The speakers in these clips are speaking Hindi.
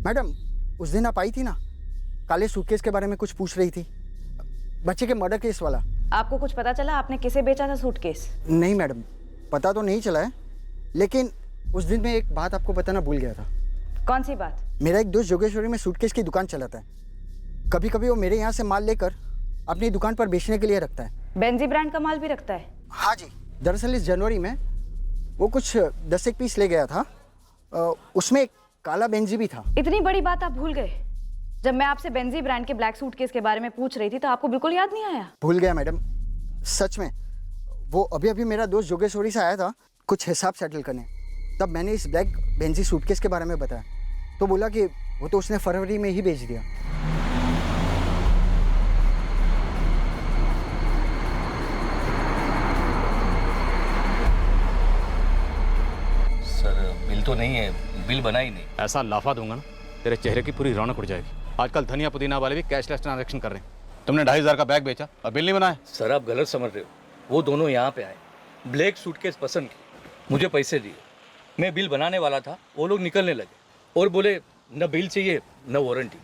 मैडम, उस दिन आप आई थी ना, काले सूटकेस के बारे में कुछ पूछ रही थी, बच्चे के मर्डर केस वाला। आपको कुछ पता चला आपने किसे बेचा था सूटकेस? नहीं मैडम, पता तो नहीं चला है, लेकिन उस दिन मैं एक बात आपको बताना भूल गया था। कौन सी बात? मेरा एक दोस्त जोगेश्वरी में सूटकेस की दुकान चलाता है। कभी कभी वो मेरे यहाँ से माल लेकर अपनी दुकान पर बेचने के लिए रखता है। बेंजी ब्रांड का माल भी रखता है? हाँ जी। दरअसल इस जनवरी में वो कुछ 10 एक पीस ले गया था, उसमें एक काला बेंजी भी था। इतनी बड़ी बात आप भूल गए? जब मैं आपसे बेंजी ब्रांड के ब्लैक सूटकेस के बारे में पूछ रही थी तो आपको बिल्कुल याद नहीं आया? भूल गया मैडम, सच में। वो अभी अभी मेरा दोस्त जोगेश्वरी से आया था कुछ हिसाब सेटल करने, तब मैंने इस ब्लैक बेंजी सूटकेस के बारे में बताया, तो बोला कि वो तो उसने फरवरी में ही बेच दिया। सर बिल तो नहीं है, बिल बना ही नहीं। ऐसा लाफा दूंगा ना तेरे चेहरे की पूरी रौनक उड़ जाएगी। आजकल धनिया पुदीना वाले भी कैशलेस ट्रांजैक्शन कर रहे हैं। तुमने 2,500 का बैग बेचा और बिल नहीं बनाया। सर आप गलत समझ रहे हो, वो दोनों यहाँ पे आए, ब्लैक सूटकेस पसंद की, मुझे पैसे दिए, मैं बिल बनाने वाला था, वो लोग निकलने लगे और बोले न बिल चाहिए न वारंटी।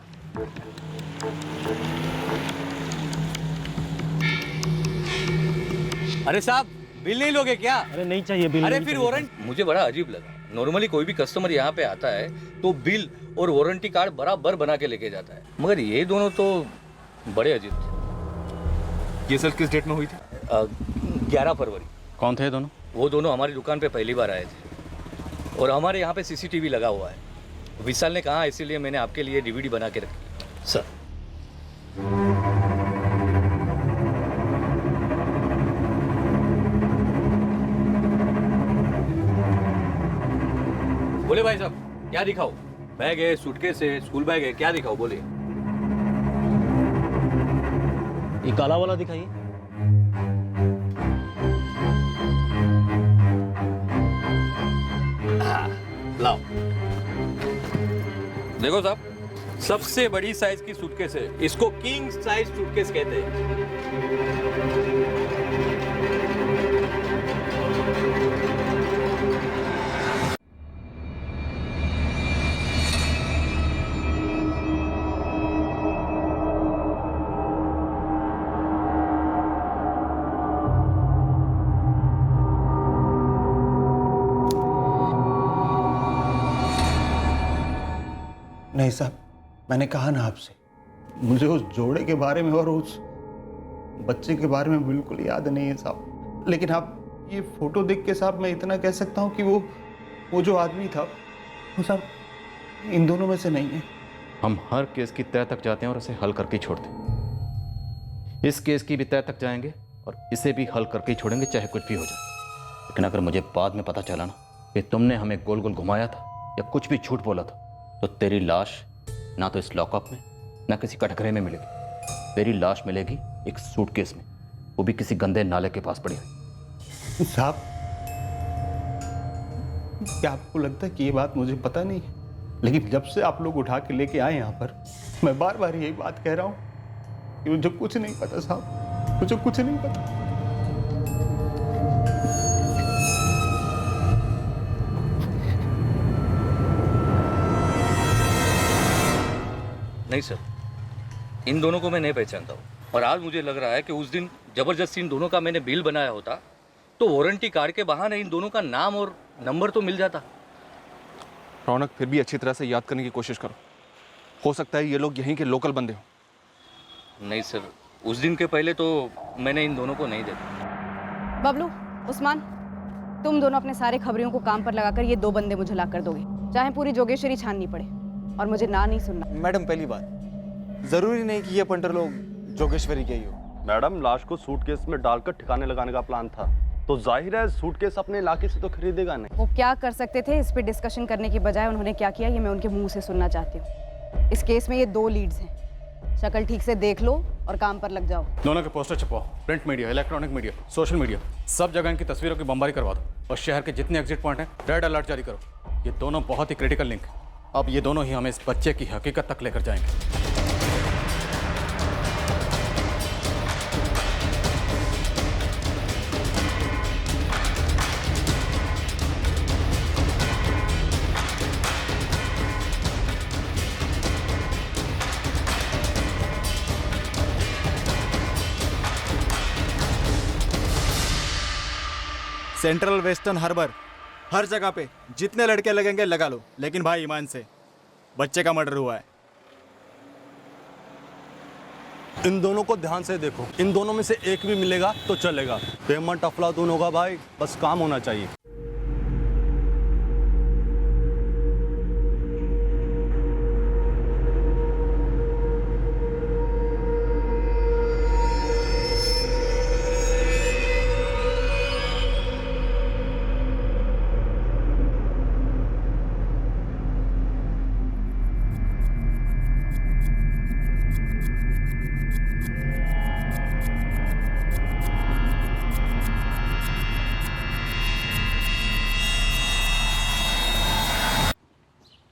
अरे साहब बिल नहीं लोगे क्या? अरे नहीं चाहिए बिल। अरे फिर वारंट। मुझे बड़ा अजीब लगा। नॉर्मली कोई भी कस्टमर यहाँ पे आता है तो बिल और वारंटी कार्ड बराबर बना के लेके जाता है, मगर ये दोनों तो बड़े अजीब थे। ये सर किस डेट में हुई थी? 11 फरवरी। कौन थे दोनों? वो दोनों हमारी दुकान पे पहली बार आए थे और हमारे यहाँ पे सीसीटीवी लगा हुआ है। विशाल ने कहा, इसीलिए मैंने आपके लिए डीवीडी बना के रखी। सर बोले भाई साहब क्या दिखाओ? बैग है, सूटकेस है, स्कूल बैग है, क्या दिखाओ बोले? ये काला वाला दिखाइए। लाओ देखो साहब, सबसे बड़ी साइज की सूटकेस है, इसको किंग साइज सूटकेस कहते हैं। नहीं साहब, मैंने कहा ना आपसे, मुझे उस जोड़े के बारे में और उस बच्चे के बारे में बिल्कुल याद नहीं है साहब। लेकिन आप ये फोटो देख के साहब मैं इतना कह सकता हूँ कि वो जो आदमी था वो साहब इन दोनों में से नहीं है। हम हर केस की तह तक जाते हैं और उसे हल करके ही छोड़ते हैं। इस केस की भी तह तक जाएंगे और इसे भी हल करके ही छोड़ेंगे, चाहे कुछ भी हो जाए। लेकिन अगर मुझे बाद में पता चला ना कि तुमने हमें गोल गोल घुमाया था या कुछ भी झूठ बोला था, तो तेरी लाश ना तो इस लॉकअप में ना किसी कटघरे में मिलेगी। तेरी लाश मिलेगी एक सूटकेस में, वो भी किसी गंदे नाले के पास पड़ी हुई। साहब क्या आपको लगता है कि ये बात मुझे पता नहीं है? लेकिन जब से आप लोग उठा के लेके आए यहाँ पर, मैं बार बार यही बात कह रहा हूँ कि मुझे कुछ नहीं पता साहब, मुझे कुछ नहीं पता। नहीं सर, इन दोनों को मैं नहीं पहचानता हूँ और आज मुझे लग रहा है कि उस दिन जबरदस्ती इन दोनों का मैंने बिल बनाया होता तो वारंटी कार्ड के बहाने इन दोनों का नाम और नंबर तो मिल जाता। रौनक, फिर भी अच्छी तरह से याद करने की कोशिश करो, हो सकता है ये लोग यहीं के लोकल बंदे हों। नहीं सर, उस दिन के पहले तो मैंने इन दोनों को नहीं देखा। बबलू, उस्मान, तुम दोनों अपने सारे खबरियों को काम पर लगाकर ये 2 बंदे मुझे ला कर दोगे, चाहे पूरी जोगेश्वरी छाननी पड़े, और मुझे ना नहीं सुनना। मैडम पहली बात, जरूरी नहीं कि ये पंटर लोग जोगेश्वरी के ही हो। मैडम लाश को सूटकेस में डालकर ठिकाने लगाने का प्लान था, तो जाहिर है सूटकेस अपने इलाके से तो खरीदेगा नहीं। वो क्या कर सकते थे, इस पे डिस्कशन करने की बजाय उन्होंने क्या किया ये मैं उनके मुंह से सुनना चाहती हूँ। इस केस में ये 2 लीड्स हैं, शक्ल ठीक से देख लो और काम पर लग जाओ। दोनों के पोस्टर छपवाओ, print media, electronic media, social media, सब जगह इनकी तस्वीरों की बमबारी करवा दो और शहर के जितने एग्जिट पॉइंट हैं रेड अलर्ट जारी करो। ये दोनों बहुत ही क्रिटिकल लिंक है। अब ये दोनों ही हमें इस बच्चे की हकीकत तक लेकर जाएंगे। सेंट्रल वेस्टर्न हार्बर, हर जगह पे जितने लड़के लगेंगे लगा लो, लेकिन भाई ईमान से, बच्चे का मर्डर हुआ है। इन दोनों को ध्यान से देखो, इन दोनों में से एक भी मिलेगा तो चलेगा। पेमेंट अफलातून होगा भाई, बस काम होना चाहिए।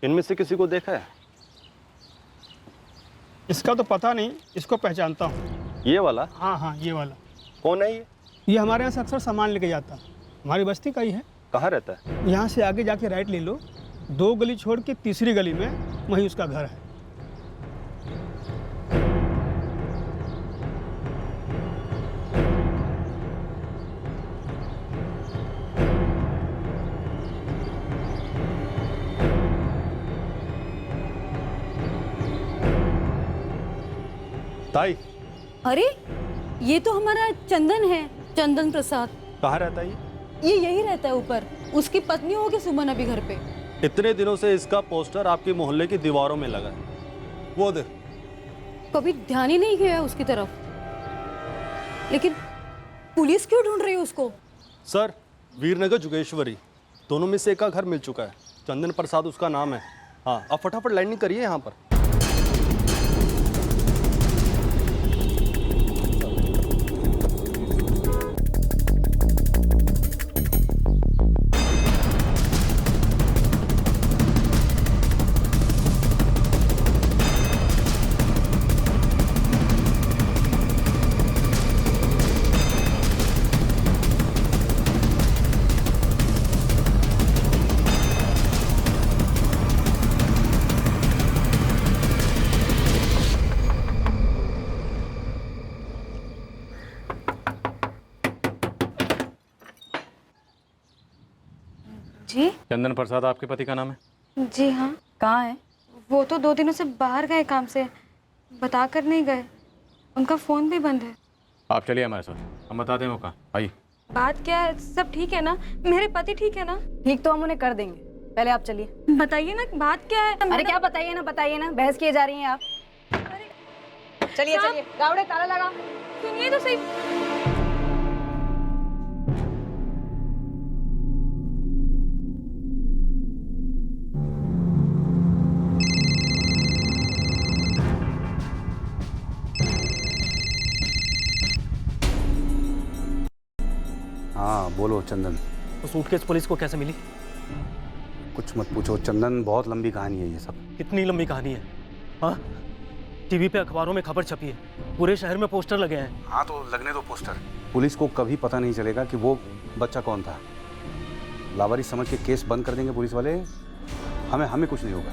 इनमें से किसी को देखा है? इसका तो पता नहीं, इसको पहचानता हूँ। ये वाला? हाँ हाँ, ये वाला। कौन है ये? ये हमारे यहाँ से अक्सर सामान लेके जाता है, हमारी बस्ती का ही है। कहाँ रहता है? यहाँ से आगे जाके राइट ले लो, 2 गली छोड़ के तीसरी गली में वहीं उसका घर है। ताई, अरे ये तो हमारा चंदन है, चंदन प्रसाद। कहाँ रहता है ये यही रहता है ऊपर, उसकी पत्नी होगी सुमन अभी घर पे। इतने दिनों से इसका पोस्टर आपकी मोहल्ले की दीवारों में लगा है, वो देख। कभी ध्यान ही नहीं गया उसकी तरफ। लेकिन पुलिस क्यों ढूंढ रही है उसको? सर, वीरनगर जोगेश्वरी, दोनों में से एक का घर मिल चुका है। चंदन प्रसाद उसका नाम है। हाँ, अब फटाफट लैंडिंग करिए यहाँ पर। जी चंदन प्रसाद आपके पति का नाम है? जी हाँ। कहाँ है? वो तो 2 दिनों से बाहर गए काम से, बता कर नहीं गए। उनका फ़ोन भी बंद है। आप चलिए हमारे साथ, हम बताते हैं वो कहाँ। आइए। बात क्या है? सब ठीक है ना? मेरे पति ठीक है ना? ठीक तो हम उन्हें कर देंगे, पहले आप चलिए। बताइए ना, बात क्या है? अरे क्या बताइए ना, बहस किए जा रही हैं आप। चलिए चलिए, गावड़े ताला लगा। सुनिए तो सही। हाँ बोलो चंदन। तो सूटकेस पुलिस को कैसे मिली? कुछ मत पूछो चंदन, बहुत लंबी कहानी है ये सब। कितनी लंबी कहानी है? हाँ, टीवी पे अखबारों में खबर छपी है, पूरे शहर में पोस्टर लगे हैं। हाँ तो लगने दो पोस्टर। पुलिस को कभी पता नहीं चलेगा कि वो बच्चा कौन था। लावारिस समझ के केस बंद कर देंगे पुलिस वाले, हमें कुछ नहीं होगा।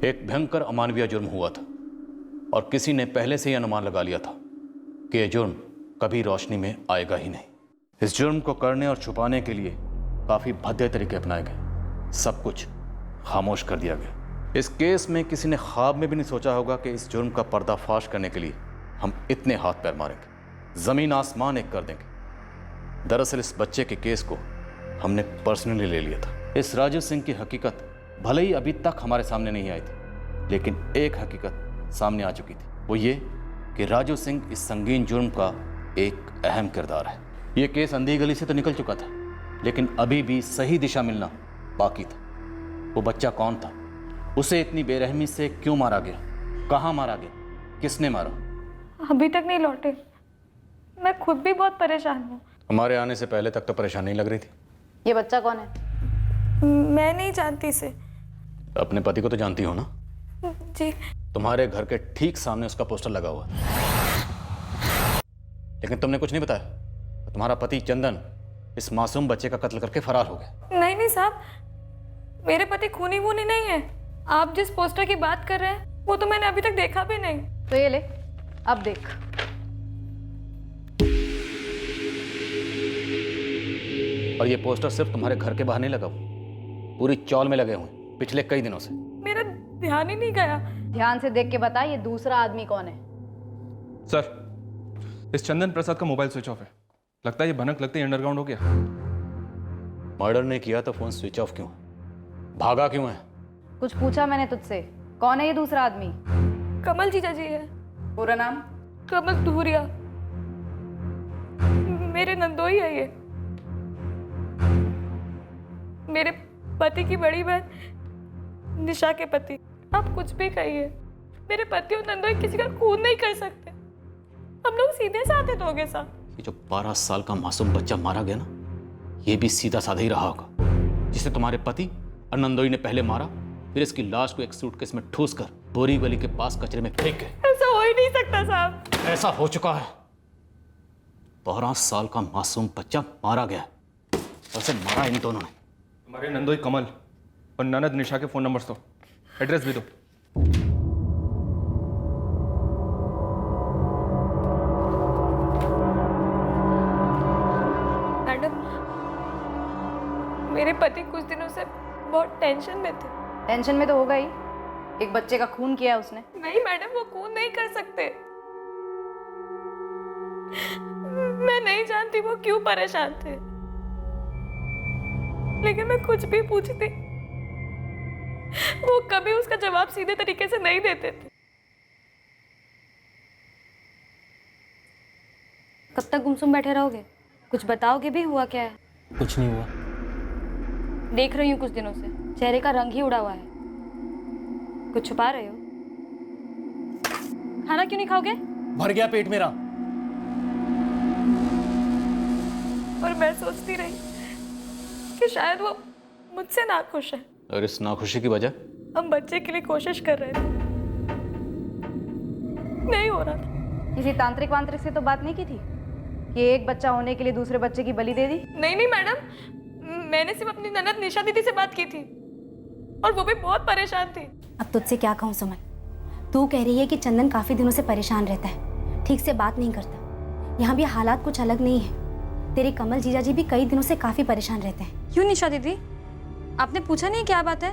एक भयंकर अमानवीय जुर्म हुआ था और किसी ने पहले से ही अनुमान लगा लिया था कि यह जुर्म कभी रोशनी में आएगा ही नहीं। इस जुर्म को करने और छुपाने के लिए काफ़ी भद्दे तरीके अपनाए गए, सब कुछ खामोश कर दिया गया। इस केस में किसी ने ख्वाब में भी नहीं सोचा होगा कि इस जुर्म का पर्दाफाश करने के लिए हम इतने हाथ पैर मारेंगे, ज़मीन आसमान एक कर देंगे। दरअसल इस बच्चे के केस को हमने पर्सनली ले लिया था। इस राजू सिंह की हकीकत भले ही अभी तक हमारे सामने नहीं आई थी, लेकिन एक हकीकत सामने आ चुकी थी, वो ये कि राजू सिंह इस संगीन जुर्म का एक अहम किरदार है। ये केस अंधी गली से तो निकल चुका था, लेकिन अभी भी सही दिशा मिलना बाकी था। वो बच्चा कौन था, उसे इतनी बेरहमी से क्यों मारा गया, कहाँ मारा गया, किसने मारा? अभी तक नहीं लौटे। मैं खुद भी बहुत परेशान हूँ। हमारे आने से पहले तक तो परेशान नहीं लग रही थी। ये बच्चा कौन है? मैं नहीं जानती इसे। अपने पति को तो जानती हो ना? जी। तुम्हारे घर के ठीक सामने उसका पोस्टर लगा हुआ, लेकिन तुमने कुछ नहीं बताया। तुम्हारा पति चंदन इस मासूम बच्चे का कत्ल करके फरार हो गया। नहीं नहीं साहब, मेरे पति खूनी वूनी नहीं है। आप जिस पोस्टर की बात कर रहे हैं वो तो मैंने अभी तक देखा भी नहीं। तो ये ले, अब देख। और ये पोस्टर सिर्फ तुम्हारे घर के बाहर नहीं लगा हुआ, पूरी चौल में लगे हुए पिछले कई दिनों से। मेरा ध्यान ही नहीं गया। ध्यान से देख के बता, ये दूसरा आदमी कौन है? सर, इस चंदन प्रसाद का मोबाइल स्विच ऑफ है। लगता है ये भनक लगते ही अंडरग्राउंड हो गया। मर्डर नहीं किया तो फोन स्विच ऑफ क्यों है? भागा क्यों है? कुछ पूछा मैंने तुझसे? कौन है ये दूसरा आदमी? कमल जीजा जी है। पूरा नाम? कमल धूरिया। मेरे नंदोई है ये। मेरे पति की बड़ी बहन निशा के पति। आप कुछ भी कहिए, मेरे पति और नंदोई किसी का खून नहीं कर सकते। हम लोग सीधे साधे लोग हैं साहब। ये जो 12 साल का मासूम बच्चा मारा गया ना, ये भी सीधा साधा ही रहा होगा, जिसे तुम्हारे पति और नंदोई ने पहले मारा, फिर इसकी लाश को एक सूटकेस में ठूस कर बोरी गली के पास कचरे में फेंक गए। ऐसा हो ही नहीं सकता साहब। ऐसा हो चुका है। 12 साल का मासूम बच्चा मारा गया, उसे मारा इन दोनों ने। हमारे नंदोई कमल और ननद निशा के फोन नंबर्स दो, एड्रेस भी दो। मैडम, मेरे पति कुछ दिनों से बहुत टेंशन में थे। टेंशन में तो होगा ही, एक बच्चे का खून किया उसने। नहीं मैडम, वो खून नहीं कर सकते। मैं नहीं जानती वो क्यों परेशान थे, लेकिन मैं कुछ भी पूछती, वो कभी उसका जवाब सीधे तरीके से नहीं देते थे। कब तक गुमसुम बैठे रहोगे? कुछ बताओगे भी, हुआ क्या है? कुछ नहीं हुआ। देख रही हूँ कुछ दिनों से चेहरे का रंग ही उड़ा हुआ है। कुछ छुपा रहे हो? खाना क्यों नहीं खाओगे? भर गया पेट मेरा। और मैं सोचती रही कि शायद वो मुझसे नाखुश है। और इस नाखुशी की वजह? हम बच्चे के लिए कोशिश कर रहे थे, नहीं हो रहा था। किसी तांत्रिक वांत्रिक से तो बात नहीं की थी कि एक बच्चा होने के लिए दूसरे बच्चे की बलि दे दी? नहीं मैडम, मैंने सिर्फ अपनी ननद निशा दीदी से बात की थी, और वो भी बहुत परेशान थी। अब तुझसे क्या कहूँ सुमन, तू कह रही है कि चंदन काफी दिनों से परेशान रहता है, ठीक से बात नहीं करता। यहाँ भी हालात कुछ अलग नहीं है। तेरे कमल जीजा जी भी कई दिनों से काफी परेशान रहते हैं। क्यों निशा दीदी, आपने पूछा नहीं क्या बात है?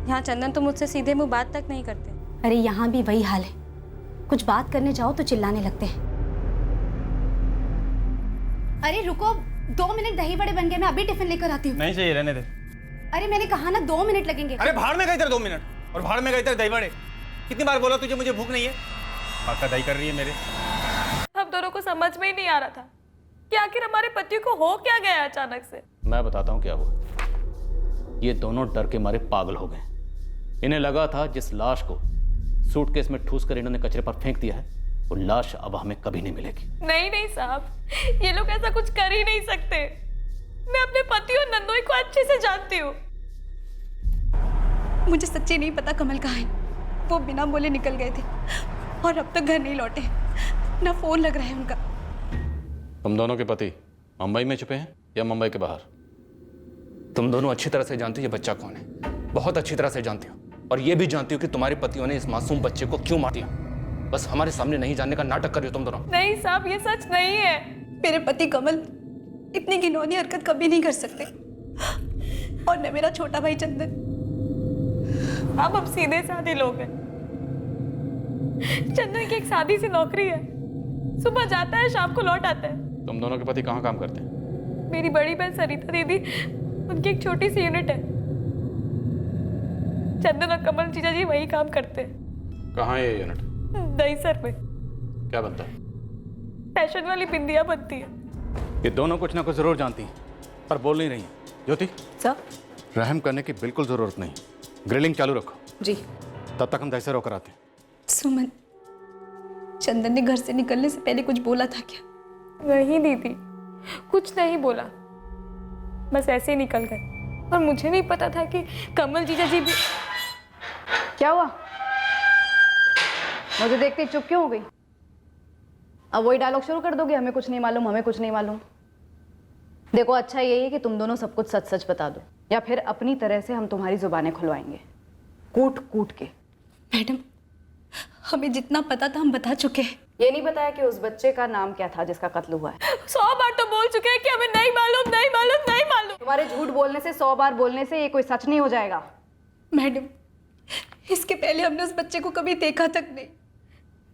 यहाँ चंदन तो मुझसे सीधे मुंह बात तक नहीं करते। अरे यहाँ भी वही हाल है, कुछ बात करने जाओ तो चिल्लाने लगते हैं। अरे रुको, 2 मिनट, दही बड़े बन गए, मैं अभी टिफिन लेकर आती हूँ। नहीं चाहिए, रहने दे। अरे मैंने कहा ना 2 मिनट लगेंगे। अरे भाड़ में गई तेरे 2 मिनट, और भाड़ में गई तेरे दही बड़े। कितनी बार बोला तुझे मुझे भूख नहीं है? पक्का दही कर रही है मेरे। हम दोनों को समझ में ही नहीं आ रहा था कि आखिर हमारे पति को हो क्या गया अचानक से। मैं बताता हूँ क्या हुआ। ये दोनों डर के मारे पागल हो गए। इन्हें लगा था जिस लाश को सूटकेस में ठूस कर इन्होंने कचरे पर फेंक दिया है, वो लाश अब हमें कभी नहीं मिलेगी। नहीं साहब, ये लोग ऐसा कुछ कर ही नहीं सकते। मैं अपने पति और नंदोई को अच्छे से जानती हूँ। मुझे सच्ची नहीं पता कमल कहाँ है। वो बिना बोले निकल गए थे और अब तक घर नहीं लौटे, ना फोन लग रहा है उनका। तुम दोनों के पति मुंबई में छुपे हैं या मुंबई के बाहर? तुम दोनों अच्छी तरह से जानती हो ये बच्चा कौन है, बहुत अच्छी तरह से जानती हो, और ये भी जानती हो कि तुम्हारे पतियों ने इस मासूम बच्चे को क्यों मार दिया। बस हमारे सामने नहीं जानने का नाटक कर रही हो तुम दोनों। नहीं साहब, ये सच नहीं है। मेरे पति कमल इतनी घिनौनी हरकत कभी नहीं कर सकते, और न मेरा छोटा भाई चंदन। हम सीधे साधे लोग हैं। चंदन की एक सादी सी नौकरी है, सुबह जाता है शाम को लौट आता है। तुम दोनों के पति कहाँ काम करते हैं? मेरी बड़ी बहन सरिता दीदी, उनकी एक छोटी सी यूनिट है। चंदन और कमल जीजा जी वही काम करते हैं। कहाँ है ये यूनिट? दहीसर में। क्या बनता है? फैशन वाली बिंदियां बनती है। ये दोनों कुछ ना कुछ जरूर जानती हैं, पर बोल नहीं रही हैं। ज्योति सर, रहम करने की बिल्कुल जरूरत नहीं, ग्रिलिंग चालू रखो। जी। तब तक हम दहीसर होकर आते हैं। सुमन, चंदन ने घर से निकलने से पहले कुछ बोला था क्या? नहीं दीदी, कुछ नहीं बोला, बस ऐसे ही निकल गए। और मुझे नहीं पता था कि कमल जीजा जी भी। क्या हुआ? मुझे देखते ही चुप क्यों हो गई? अब वही डायलॉग शुरू कर दोगे, हमें कुछ नहीं मालूम, हमें कुछ नहीं मालूम। देखो, अच्छा यही है कि तुम दोनों सब कुछ सच सच बता दो, या फिर अपनी तरह से हम तुम्हारी जुबानें खुलवाएंगे, कूट कूट के। मैडम, हमें जितना पता था हम बता चुके हैं। ये नहीं बताया कि उस बच्चे का नाम क्या था जिसका कत्ल हुआ है? 100 बार तो बोल चुके हैं कि हमें नहीं मालूम, नहीं मालूम, नहीं मालूम। तुम्हारे झूठ बोलने से 100 बार बोलने से ये कोई सच नहीं हो जाएगा। मैडम, इसके पहले हमने उस बच्चे को कभी देखा तक नहीं।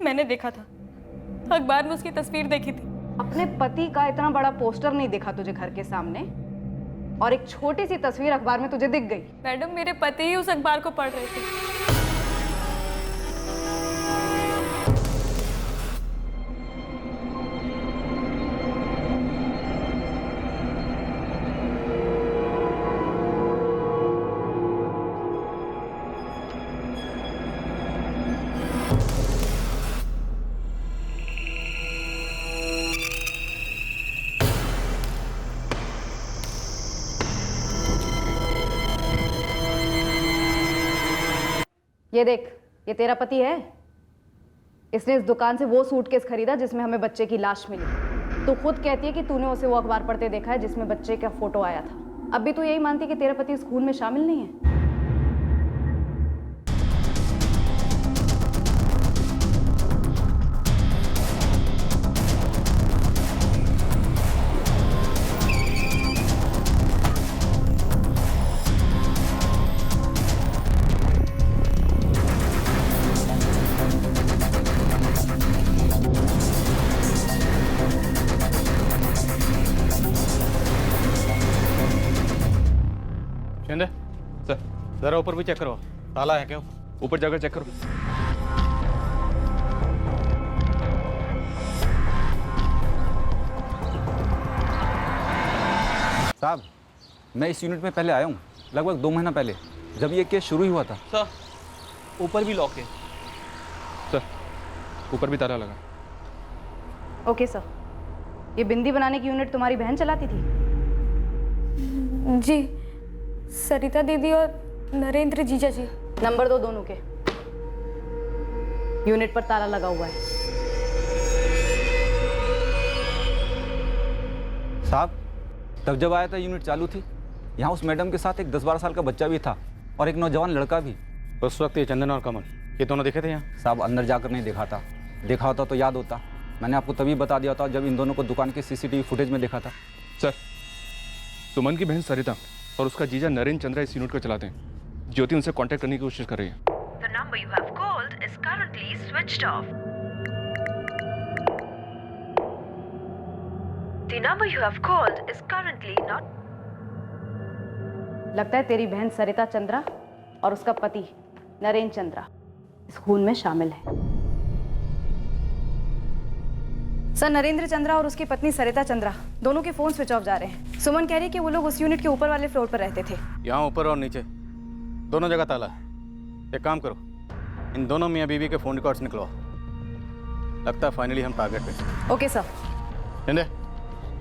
मैंने देखा था, अखबार में उसकी तस्वीर देखी थी। अपने पति का इतना बड़ा पोस्टर नहीं दिखा तुझे घर के सामने, और एक छोटी सी तस्वीर अखबार में तुझे दिख गई। मैडम, मेरे पति ही उस अखबार को पढ़ रहे थे। ये देख, ये तेरा पति है। इसने इस दुकान से वो सूटकेस खरीदा जिसमें हमें बच्चे की लाश मिली। तू खुद कहती है कि तूने उसे वो अखबार पढ़ते देखा है जिसमें बच्चे का फोटो आया था। अब भी तू यही मानती है कि तेरा पति इस खून में शामिल नहीं है? शिंदे सर, जरा ऊपर भी चेक करो, ताला है क्या? ऊपर जाकर चेक करो। साहब, मैं इस यूनिट में पहले आया हूँ, लगभग 2 महीना पहले, जब ये केस शुरू ही हुआ था। सर, ऊपर भी लॉक है। सर, ऊपर भी ताला लगा। Okay sir. ये बिंदी बनाने की यूनिट तुम्हारी बहन चलाती थी? जी, सरिता दीदी और नरेंद्र जीजा जी। नंबर दो दोनों के। यूनिट पर ताला लगा हुआ है। साहब, तब जब आया था यूनिट चालू थी। यहाँ उस मैडम के साथ एक 10-12 साल का बच्चा भी था और एक नौजवान लड़का भी। उस वक्त ये चंदन और कमल, ये दोनों दिखे थे यहाँ? साहब, अंदर जाकर नहीं देखा था। देखा होता तो याद होता। मैंने आपको तभी बता दिया था जब इन दोनों को दुकान के CCTV फुटेज में देखा था। सर, सुमन की बहन सरिता और उसका जीजा नरेंद्र चंद्रा इस यूनिट को चलाते हैं। ज्योति उनसे कांटेक्ट करने की कोशिश कर रही है। The number you have called is currently switched off. The number you have called is currently not. लगता है तेरी बहन सरिता चंद्रा और उसका पति नरेंद्र चंद्रा इस खून में शामिल है। सर, नरेंद्र चंद्रा और उसकी पत्नी सरिता चंद्रा दोनों के फोन स्विच ऑफ जा रहे हैं। सुमन कह रही है कि वो लोग उस यूनिट के ऊपर वाले फ्लोर पर रहते थे। यहाँ ऊपर और नीचे दोनों जगह ताला है। एक काम करो, इन दोनों मियाँ बीवी के फ़ोन रिकॉर्ड्स निकलवाओ। लगता है फाइनली हम टारगेट पे। Okay sir. Shinde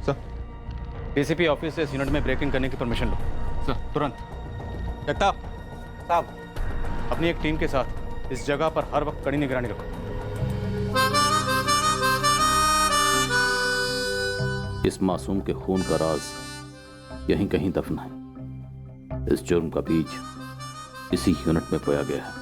sir, DCP office से इस यूनिट में ब्रेक इन करने की परमिशन लो। सर, तुरंत। जगताप साहब, अपनी एक टीम के साथ इस जगह पर हर वक्त कड़ी निगरानी रखो। इस मासूम के खून का राज यहीं कहीं दफन है। इस जुर्म का बीज इसी यूनिट में बोया गया है।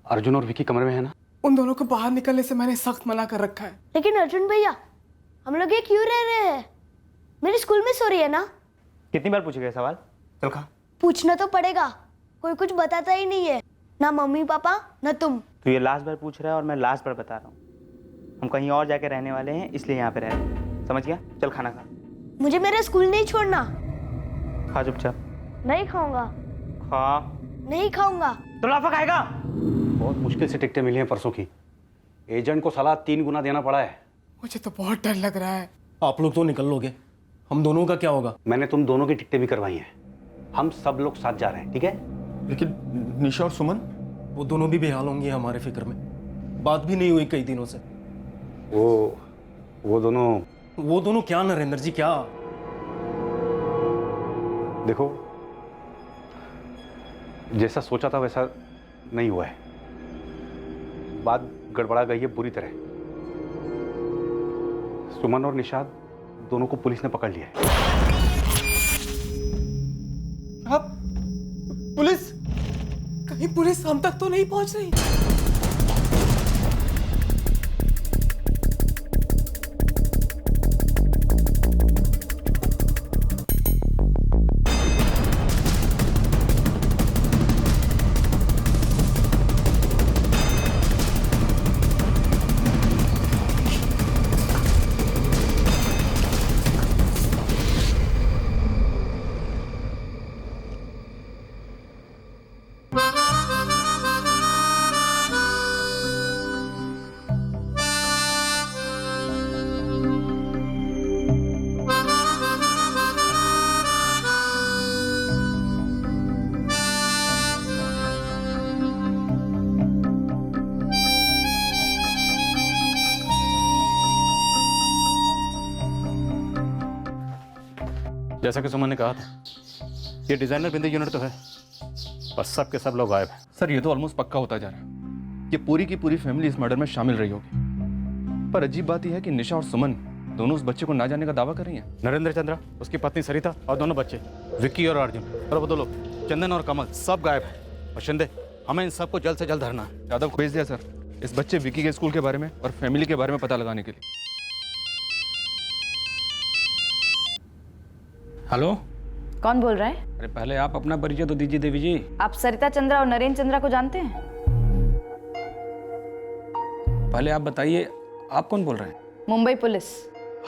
अर्जुन और विकी कमरे में है ना? उन दोनों को बाहर निकलने से मैंने सख्त मना कर रखा है। लेकिन अर्जुन भैया, हम लोग ये क्यों रह रहे हैं? मेरी स्कूल में सो रही है ना? कितनी बार पूछेगा सवाल? चल खा। पूछना तो पड़ेगा, कोई कुछ बताता ही नहीं है, ना मम्मी पापा ना तुम। तो ये लास्ट बार पूछ रहा है और मैं लास्ट बार बता रहा हूँ। हम कहीं और जाके रहने वाले हैं, इसलिए यहाँ पे रह रहे हैं। समझ गया? चल खाना खा। मुझे मेरा स्कूल नहीं छोड़ना। खा चुपचाप। नहीं खाऊंगा। खा। नहीं खाऊंगा। तो लाफा खाएगा? बहुत मुश्किल से टिकटें मिली हैं परसों की। एजेंट को साला 3 गुना देना पड़ा है। मुझे तो बहुत डर लग रहा है। आप लोग तो निकल लोगे, हम दोनों का क्या होगा? मैंने तुम दोनों की टिकटें भी करवाई हैं। हम सब लोग साथ जा रहे हैं, ठीक है? लेकिन निशा और सुमन? वो दोनों भी बेहाल होंगी हमारे फिक्र में। बात भी नहीं हुई कई दिनों से। वो दोनों क्या नरेंद्र जी, क्या? देखो, जैसा सोचा था वैसा नहीं हुआ है। बात गड़बड़ा गई है बुरी तरह। सुमन और निशाद दोनों को पुलिस ने पकड़ लिया है। अब पुलिस? कहीं पुलिस हम तक तो नहीं पहुंच रही? जैसा कि सुमन ने कहा था, ये डिजाइनर बिंदी यूनिट तो है, बस सब के सब लोग गायब हैं। सर ये तो ऑलमोस्ट पक्का होता जा रहा है। ये पूरी की पूरी फैमिली इस मर्डर में शामिल रही होगी। पर अजीब बात यह है कि निशा और सुमन दोनों उस बच्चे को ना जाने का दावा कर रही हैं। नरेंद्र चंद्रा, उसकी पत्नी सरिता और दोनों बच्चे विक्की और अर्जुन, और वो 2 लोग चंदन और कमल, सब गायब हैं। और शिंदे, हमें इन सबको जल्द से जल्द धरना है। यादव को भेज दिया सर, इस बच्चे विक्की के स्कूल के बारे में और फैमिली के बारे में पता लगाने के लिए। हेलो, कौन बोल रहा है? अरे पहले आप अपना परिचय तो दीजिए देवी जी। आप सरिता चंद्रा और नरेंद्र चंद्रा को जानते हैं? पहले आप बताइए, आप कौन बोल रहे हैं? मुंबई पुलिस।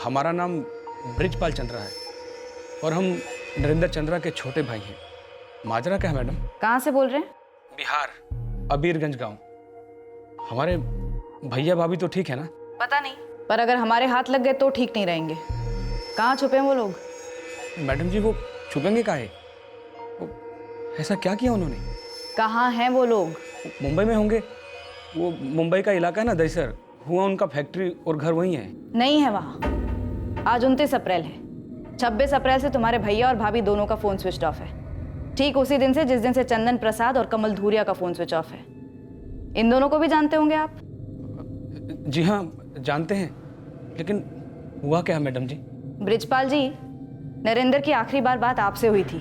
हमारा नाम ब्रिजपाल चंद्रा है और हम नरेंद्र चंद्रा के छोटे भाई हैं। माजरा क्या है मैडम? कहाँ से बोल रहे हैं? बिहार, अबीरगंज गांव। हमारे भैया भाभी तो ठीक है ना? पता नहीं, पर अगर हमारे हाथ लग गए तो ठीक नहीं रहेंगे। कहाँ छुपे हैं वो लोग? मैडम जी, वो छुपेंगे काहे? ऐसा क्या किया उन्होंने? कहाँ हैं वो लोग? मुंबई में होंगे। वो मुंबई का इलाका है ना दहिसर, हुआ उनका फैक्ट्री और घर वहीं है। नहीं है वहाँ। आज 29 अप्रैल है। 26 अप्रैल से तुम्हारे भैया और भाभी दोनों का फ़ोन स्विच ऑफ है। ठीक उसी दिन से जिस दिन से चंदन प्रसाद और कमल धूरिया का फ़ोन स्विच ऑफ है। इन दोनों को भी जानते होंगे आप? जी हाँ, जानते हैं, लेकिन हुआ क्या है मैडम जी? ब्रिजपाल जी, नरेंद्र की आखिरी बार बात आपसे हुई थी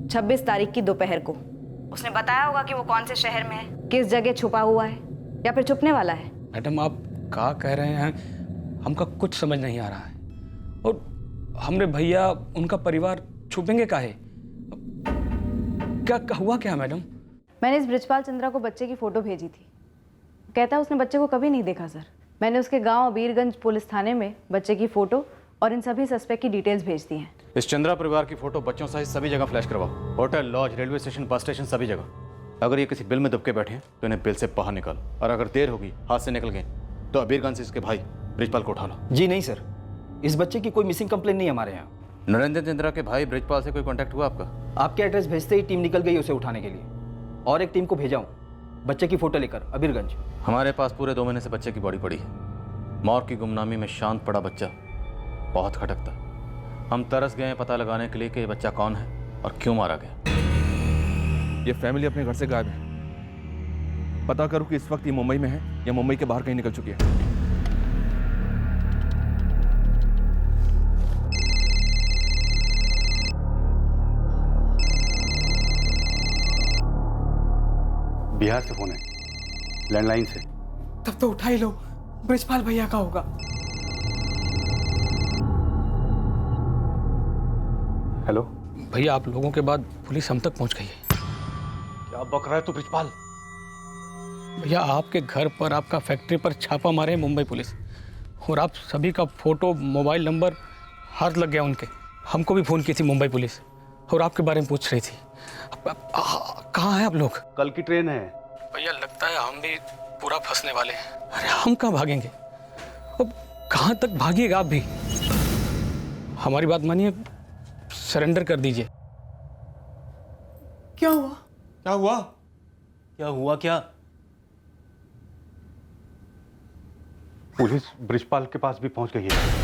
26 तारीख की दोपहर को। उसने बताया होगा कि वो कौन से शहर में है, किस जगह छुपा हुआ है या फिर छुपने वाला है। मैडम, आप क्या कह रहे हैं? हमका कुछ समझ नहीं आ रहा है। और हमरे भैया, उनका परिवार छुपेंगे काहे? क्या हुआ क्या मैडम? मैंने इस ब्रिजपाल चंद्रा को बच्चे की फ़ोटो भेजी थी। कहता है उसने बच्चे को कभी नहीं देखा सर। मैंने उसके गांव अबीरगंज पुलिस थाने में बच्चे की फ़ोटो और इन सभी सस्पेक्ट की डिटेल्स भेज दी हैं। इस चंद्रा परिवार की फोटो बच्चों सहित सभी जगह फ्लैश करवाओ। Hotel, lodge, railway station, bus station, सभी जगह। अगर ये किसी बिल में दुबके बैठे हैं तो इन्हें बिल से बाहर निकालो, और अगर देर होगी, हाथ से निकल गए, तो अबीरगंज से इसके भाई ब्रिजपाल को उठा लो। जी नहीं सर, इस बच्चे की कोई मिसिंग कंप्लेन नहीं हमारे यहाँ। नरेंद्र चंद्रा के भाई ब्रिजपाल से कोई कांटेक्ट हुआ आपका? आपके एड्रेस भेजते ही टीम निकल गई उसे उठाने के लिए, और एक टीम को भेजा हूँ बच्चे की फोटो लेकर अबीरगंज। हमारे पास पूरे 2 महीने से बच्चे की बॉडी पड़ी है। मौत की गुमनामी में शांत पड़ा बच्चा बहुत खटकता। हम तरस गए पता लगाने के लिए कि ये बच्चा कौन है और क्यों मारा गया। ये फैमिली अपने घर से गायब है। पता करो कि इस वक्त ये मुंबई में है या मुंबई के बाहर कहीं निकल चुकी है। बिहार से फोन है, लैंडलाइन से। तब तो उठा ही लो, ब्रिजपाल भैया का होगा। हेलो भैया, आप लोगों के बाद पुलिस हम तक पहुंच गई है। क्या बक रहा है तू ब्रिजपाल? भैया आपके घर पर, आपका फैक्ट्री पर छापा मारे मुंबई पुलिस, और आप सभी का फोटो, मोबाइल नंबर हाथ लग गया उनके। हमको भी फ़ोन की थी मुंबई पुलिस और आपके बारे में पूछ रही थी। कहाँ हैं आप लोग? कल की ट्रेन है भैया, लगता है हम भी पूरा फंसने वाले हैं। अरे हम कहाँ भागेंगे, अब कहाँ तक भागिएगा आप भी? हमारी बात मानिए, सरेंडर कर दीजिए। क्या हुआ? क्या हुआ? क्या हुआ? क्या? पुलिस ब्रिजपाल के पास भी पहुंच गई है।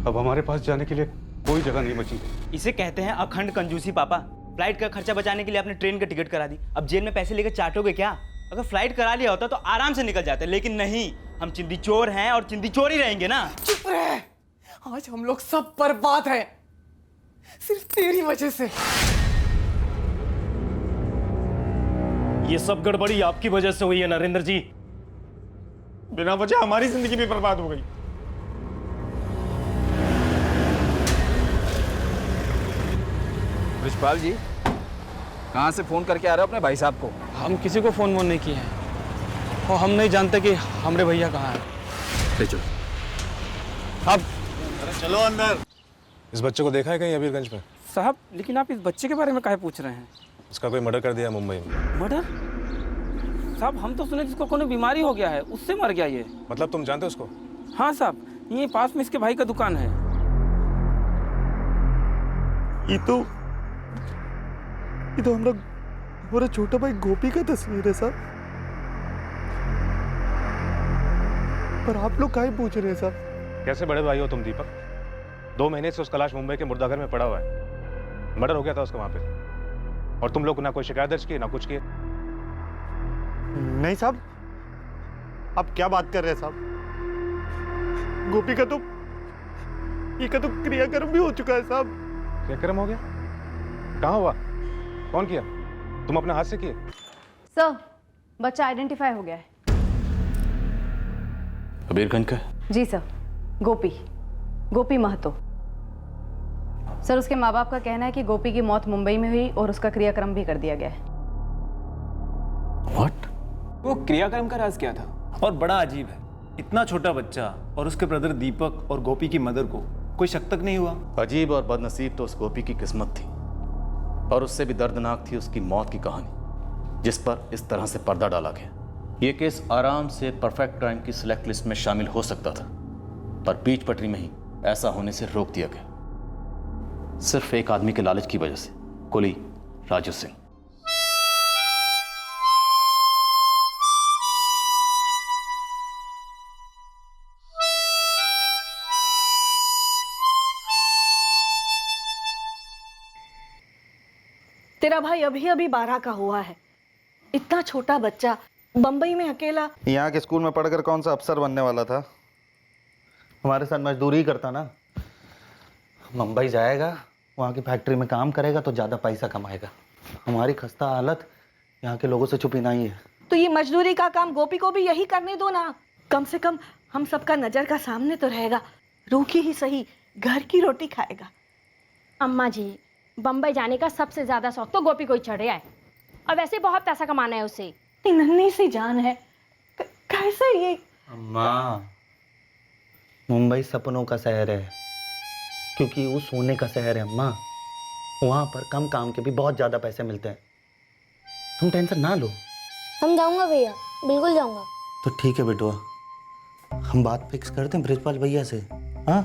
अब हमारे पास जाने के लिए कोई जगह नहीं बची। इसे कहते हैं अखंड कंजूसी पापा। फ्लाइट का खर्चा बचाने के लिए आपने ट्रेन का टिकट करा दी, अब जेल में पैसे लेकर चाटोगे क्या? अगर फ्लाइट करा लिया होता तो आराम से निकल जाते, लेकिन नहीं, हम चिंदी चोर हैं और चिंदी चोर ही रहेंगे ना। चुप रहे, आज हम लोग सब बर्बाद हैं, सिर्फ तेरी वजह से। ये सब गड़बड़ी आपकी वजह से हुई है नरेंद्र जी। बिना वजह हमारी जिंदगी भी बर्बाद हो गई। ब्रिजपाल जी, कहाँ से फोन करके आ रहे हो अपने भाई साहब को? हम किसी को फ़ोन नहीं किए हैं और हम नहीं जानते कि हमारे भैया कहाँ हैं। चलो अब चलो अंदर। इस बच्चे को देखा है कहीं अबीरगंज में? साहब, लेकिन आप इस बच्चे के बारे में काहे पूछ रहे हैं? उसका कोई मर्डर कर दिया मुंबई में। मर्डर? साहब, हम तो सुने जिसको कोई बीमारी हो गया है, उससे मर गया ये। मतलब तुम जानते हो उसको? हाँ साहब, ये पास में इसके भाई का दुकान है। ये तो हमारा छोटा भाई गोपी का तस्वीर है साहब। पर आप लोग काहे पूछ रहे हैं साहब? कैसे बड़े भाई हो तुम दीपक? 2 महीने से उसका लाश मुंबई के मुर्दाघर में पड़ा हुआ है। मर्डर हो गया था उसका वहां पे, और तुम लोग ना कोई शिकायत दर्ज की ना कुछ किए। नहीं साहब, आप क्या बात कर रहे हैं साहब? गोपी का तो क्रियाक्रम भी हो चुका है साहब। क्रियाक्रम हो गया? कहाँ हुआ? कौन किया? तुम अपने हाथ से किए? सर, बच्चा आइडेंटिफाई हो गया है। अबीरगंज का? जी सर, गोपी महतो। सर, उसके माँ बाप का कहना है कि गोपी की मौत मुंबई में हुई और उसका क्रियाक्रम भी कर दिया गया है। What? वो क्रियाक्रम का राज क्या था? और बड़ा अजीब है, इतना छोटा बच्चा और उसके ब्रदर दीपक और गोपी की मदर को कोई शक तक नहीं हुआ। अजीब और बदनसीब तो उस गोपी की किस्मत थी, और उससे भी दर्दनाक थी उसकी मौत की कहानी, जिस पर इस तरह से पर्दा डाला गया। ये केस आराम से परफेक्ट क्राइम की सिलेक्ट लिस्ट में शामिल हो सकता था, पर बीच पटरी में ही ऐसा होने से रोक दिया गया, सिर्फ एक आदमी के लालच की वजह से, कुली राजू सिंह। तेरा भाई अभी अभी 12 का हुआ है, इतना छोटा बच्चा बंबई में अकेला। यहाँ के स्कूल में पढ़कर कौन सा अफसर बनने वाला था? हमारे साथ मजदूरी ही करता ना। मुंबई जाएगा, वहाँ की फैक्ट्री में काम करेगा तो ज़्यादा पैसा कमाएगा। हमारी खस्ता हालत यहाँ के लोगों से छुपी नहीं है। तो ये मजदूरी का काम गोपी को भी यही करने दो ना, कम से कम हम सबका नजर का सामने तो रहेगा, रूखी ही सही घर की रोटी खाएगा। अम्मा जी, बम्बई जाने का सबसे ज्यादा शौक तो गोपी को ही चढ़ रहा है, और वैसे बहुत पैसा कमाना है उसे। नन्ही सी जान है, कैसे ये? अम्मा, मुंबई सपनों का शहर है, क्योंकि वो सोने का शहर है अम्मा। वहाँ पर कम काम के भी बहुत ज़्यादा पैसे मिलते हैं। तुम टेंशन ना लो। हम जाऊंगा भैया, बिल्कुल जाऊंगा। तो ठीक है बेटुआ, हम बात फिक्स करते हैं ब्रिजपाल भैया से। हाँ,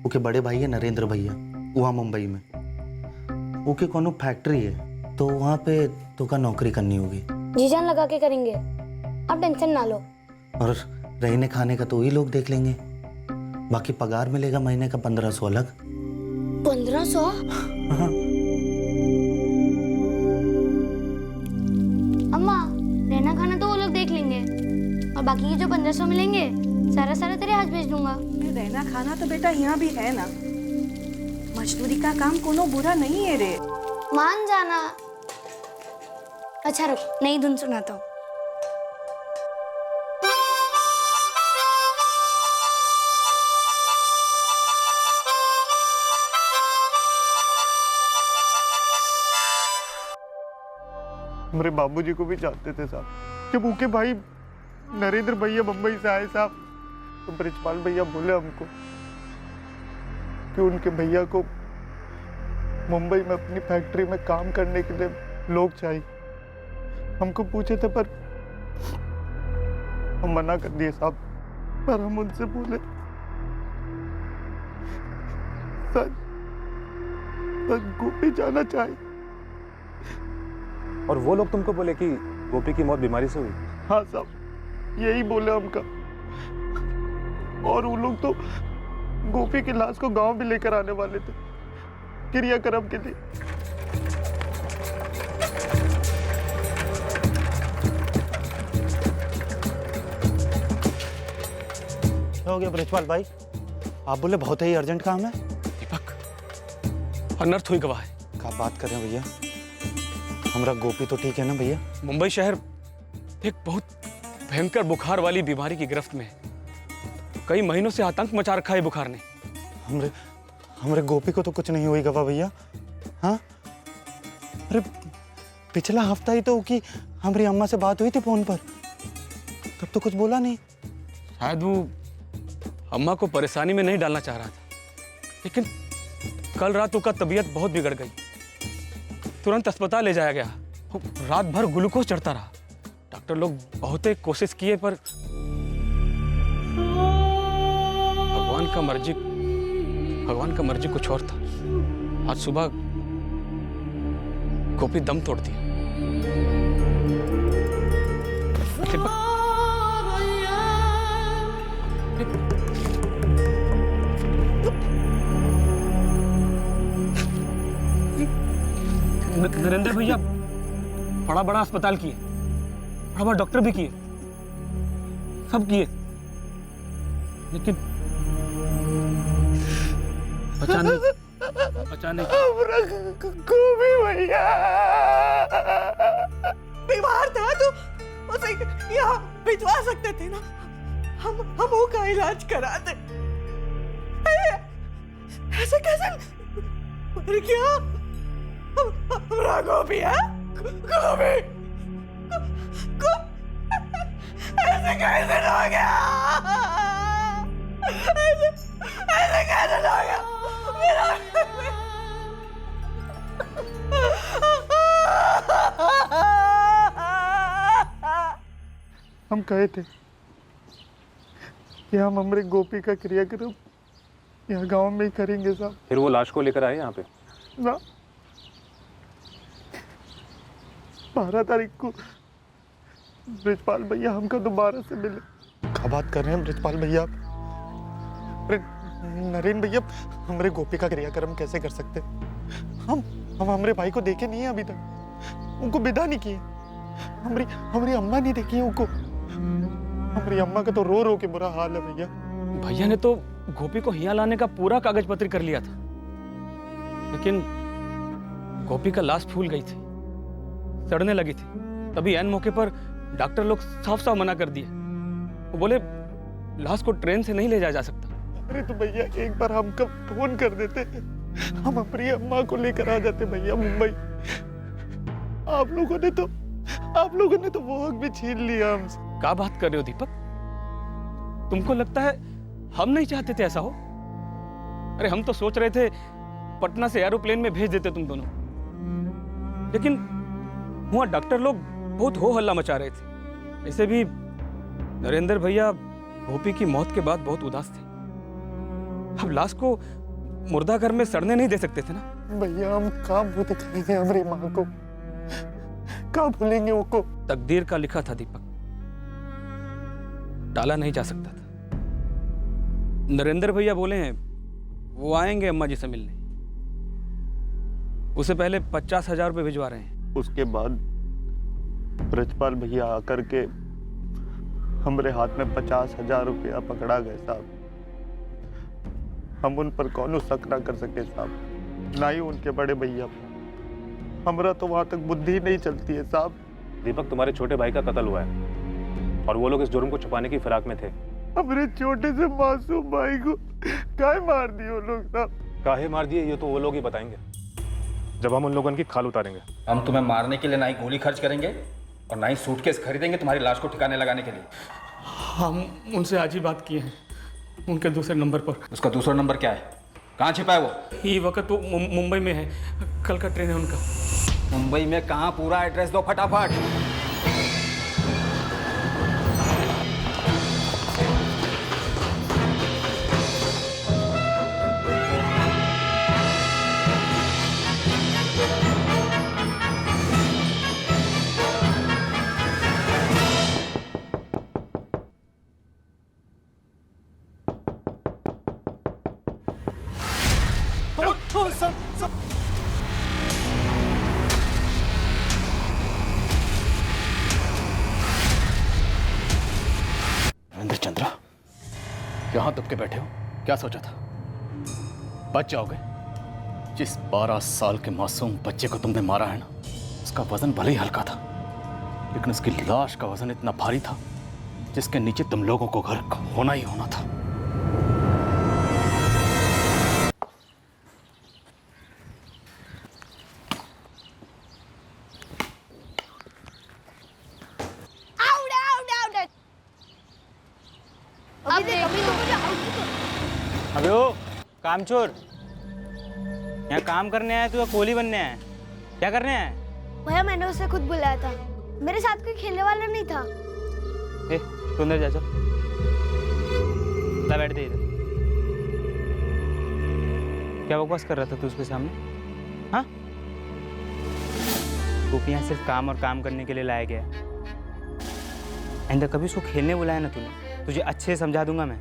ओके, बड़े भाई है नरेंद्र भैया, वहाँ मुंबई में ओके कोनो फैक्ट्री है, तो वहाँ पे तो का नौकरी करनी होगी। जी जान लगा के करेंगे, आप टेंशन ना लो। और रहने खाने का तो वही लोग देख लेंगे, बाकी पगार मिलेगा महीने का 1500 अलग। 1500? अम्मा, रहना खाना तो वो लोग देख लेंगे, और बाकी के जो 1500 मिलेंगे सारा तेरे हाथ भेज दूंगा। रहना खाना तो बेटा यहाँ भी है ना, मजदूरी का काम कोनो बुरा नहीं है रे। मान जाना। अच्छा रुक, नई धुन सुनाता हूँ। हमारे बाबूजी को भी जानते थे साहब। जब उनके भाई नरेंद्र भैया मुंबई से आए साहब, तो ब्रिजपाल भैया बोले हमको कि उनके भैया को मुंबई में अपनी फैक्ट्री में काम करने के लिए लोग चाहिए। हमको पूछे थे पर हम मना कर दिए साहब। पर हम उनसे बोले सच गोपी जाना चाहिए। और वो लोग तुमको बोले कि गोपी की मौत बीमारी से हुई? हाँ साहब, यही बोले हमका। और वो लोग तो गोपी की लाश को गांव भी लेकर आने वाले थे क्रियाक्रम के लिए। क्या हो गया ब्रिजपाल भाई? आप बोले बहुत ही अर्जेंट काम है। दीपक, अनर्थ हुई गवाह है। क्या बात कर रहे हैं भैया? हमारा गोपी तो ठीक है ना भैया? मुंबई शहर एक बहुत भयंकर बुखार वाली बीमारी की गिरफ्त में है। कई महीनों से आतंक मचा रखा है बुखार ने। हमारे गोपी को तो कुछ नहीं हुई गवा भैया। हाँ, अरे पिछला हफ्ता ही तो कि हमारी अम्मा से बात हुई थी फोन पर, तब तो कुछ बोला नहीं। शायद वो अम्मा को परेशानी में नहीं डालना चाह रहा था, लेकिन कल रात उसका तबीयत बहुत बिगड़ गई। तुरंत अस्पताल ले जाया गया। रात भर ग्लूकोज चढ़ता रहा। डॉक्टर लोग बहुत ही कोशिश किए पर भगवान का मर्जी कुछ और था। आज सुबह गोपी दम तोड़ दिया। नरेंद्र भैया बड़ा बड़ा अस्पताल किए, बड़ा बड़ा डॉक्टर भी किए, सब किए, लेकिन बचा नहीं। गोपी भैया बीमार था तो उसे यहाँ भिजवा सकते थे ना। हम वो का इलाज कराते। ऐसे कैसे मर गया? हमारा गोपी है? गोपी ऐसे कैसे हो गया? ऐसे कैसे हो गया? हम कहे थे कि हम हमारे गोपी का क्रियाक्रम यहाँ गांव में ही करेंगे साहब। फिर वो लाश को लेकर आए यहाँ पे? ना, 12 तारीख को ब्रिजपाल भैया हमको दोबारा से मिले। क्या बात कर रहे हैं ब्रिजपाल भैया? अरे नरेंद्र भैया, हमारे गोपी का क्रियाक्रम कैसे कर सकते? हम हमारे भाई को देखे नहीं है अभी तक, उनको विदा नहीं किए। हमारी अम्मा नहीं देखी है उनको। हमारी अम्मा का तो रो रो के बुरा हाल है भैया। भैया ने तो गोपी को हिया लाने का पूरा कागज पत्र कर लिया था, लेकिन गोपी का लाश फूल गई थी, सड़ने लगी थी। तभी ऐन मौके पर डॉक्टर लोग साफ साफ मना कर दिए। वो बोले लाश को ट्रेन से नहीं ले जाया जा सकता। अरे तो भैया एक बार हमको फोन कर देते, हम अपनी अम्मा को लेकर आ जाते भैया मुंबई। आप लोगों ने तो वो हक भी छीन लिया हमसे। क्या बात कर रहे हो दीपक? तुमको लगता है हम नहीं चाहते थे ऐसा हो? अरे हम तो सोच रहे थे पटना से एरोप्लेन में भेज देते तुम दोनों, लेकिन वहां डॉक्टर लोग बहुत हो हल्ला मचा रहे थे। ऐसे भी नरेंद्र भैया गोपी की मौत के बाद बहुत उदास थे। अब लाश को मुर्दा घर में सड़ने नहीं दे सकते थे ना। भैया हम कहाँ भूत करेंगे हमारी माँ को? कहाँ भूलेंगे वो को? तकदीर का लिखा था दीपक, टाला नहीं जा सकता था। नरेंद्र भैया बोले हैं वो आएंगे अम्मा जी से मिलने। उससे पहले 50,000 रुपये भिजवा रहे हैं। उसके बाद ब्रजपाल भैया आकर के हमारे हाथ में 50,000 रुपया पकड़ा गए साहब। हम उन पर कौन शक ना कर सके साहब, ना ही उनके बड़े भैया। हमारा तो वहां तक बुद्धि नहीं चलती है साहब। दीपक, तुम्हारे छोटे भाई का कत्ल हुआ है और वो लोग इस जुर्म को छुपाने की फिराक में थे। हमारे छोटे से मासूम भाई को काहे मार दिए वो लोग साहब? काहे मार दिए ये तो वो लोग ही बताएंगे। जब हम उन लोगों की खाल उतारेंगे। हम तुम्हें मारने के लिए ना ही गोली खर्च करेंगे और ना ही सूटकेस खरीदेंगे तुम्हारी लाश को ठिकाने लगाने के लिए। हम उनसे आज ही बात किए हैं, उनके दूसरे नंबर पर। उसका दूसरा नंबर क्या है? कहाँ छिपा है वो? ये वक्त वो मुंबई में है, कल का ट्रेन है उनका। मुंबई में कहाँ? पूरा एड्रेस दो फटाफट। नरेंद्र चंद्रा, यहां दब के बैठे हो? क्या सोचा था? बच जाओगे? जिस 12 साल के मासूम बच्चे को तुमने मारा है ना, उसका वजन भले ही हल्का था, लेकिन उसकी लाश का वजन इतना भारी था जिसके नीचे तुम लोगों को गर्क होना ही होना था। अबे ओ कामचोर, यहाँ काम करने आया तू या कोहली बनने आया? क्या करने आया? भैया मैंने उसे खुद बुलाया था, मेरे साथ कोई खेलने वाला नहीं था। ए, तू अंदर जा, चल। ला बैठ दे इधर। क्या बकवास कर रहा था तू उसके सामने? हाँ? गोपी यहाँ सिर्फ काम और काम करने के लिए लाया गया। आइंदा कभी उसको खेलने बुलाया ना तूने, तुझे अच्छे से समझा दूंगा मैं।